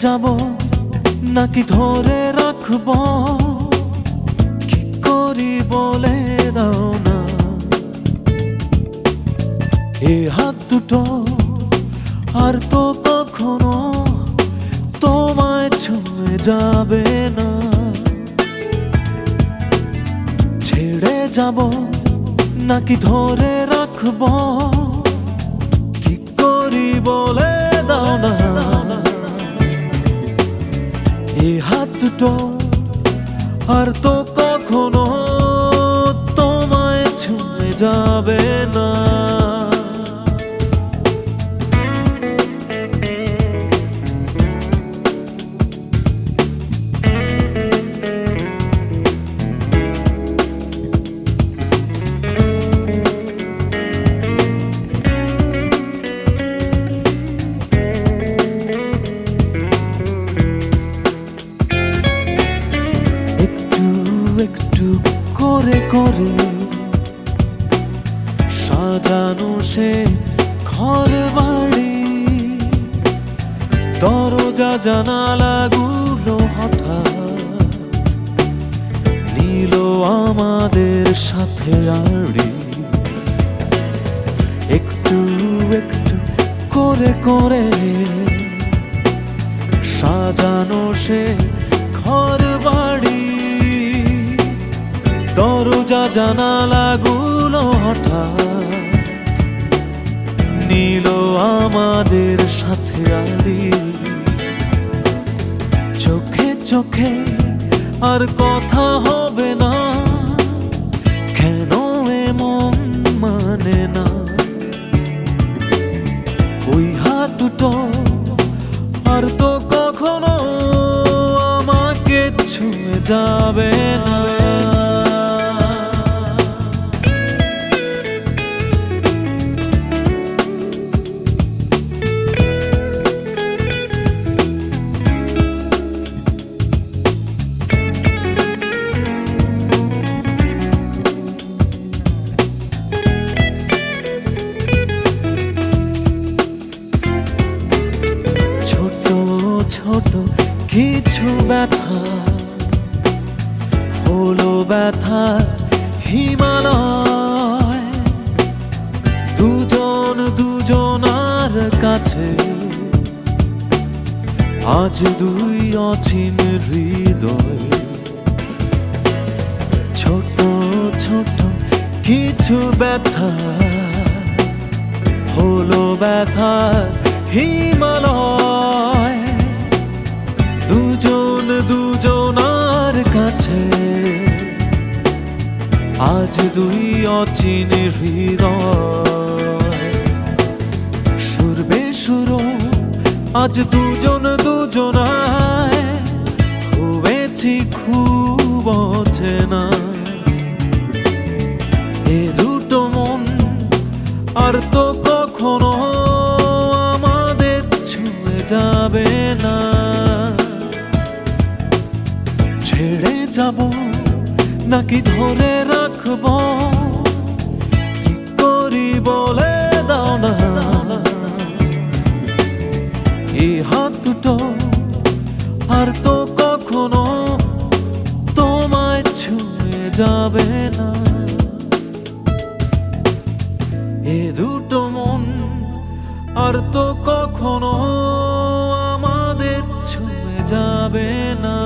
যাব নাকি ধরে রাখব, কি করি বলে দাও না। এ হাত দুটো আর তো কখনো তোমায় ছুঁয়ে যাবে না। ছেড়ে যাব নাকি ধরে রাখব, কি করি বলে দাও না। এ হাত দুটো আর তো কখনো তোমায় ছুঁয়ে যাবে না। একটু করে করে সাজানো সে ঘর বাড়ি, দরজা জানালাগুলো হঠাৎ নিল আমাদের সাথে আড়ি। একটু একটু করে করে সাজানো সে ঘর বাড়ি, দরজা জানালাগুলো হঠাৎ নিল আমাদের সাথে আড়ি। চোখে চোখে আর কথা হবে না, কেন এমন মানে না। ওই হাত দুটো আর তো কখনো আমাকে ছুঁয়ে যাবে না। ছোট কিছু ব্যথা হলো ব্যথার হিমালয়, দুজন দুজনার কাছে আজ দুই অচিন হৃদয়। ছোট ছোট কিছু ব্যথা হলো ব্যথার হিমালয়, দুজন দুজনার কাছে আজ দুই অচিন হৃদয়। সুর বেসুর আজ দুজন দুজনায় হয়েছি খুব অচেনা। এ দুটো মন আর তো কখনো আমাদের ছুঁয়ে যাবে না। ছেড়ে যাব নাকি ধরে রাখব, কি করি বলে দাও না। এই হাত দুটো আর তো কখনো তোমায় ছুঁয়ে যাবে না। এ দুটো মন আর তো কখনো আমাদের ছুঁয়ে যাবে না।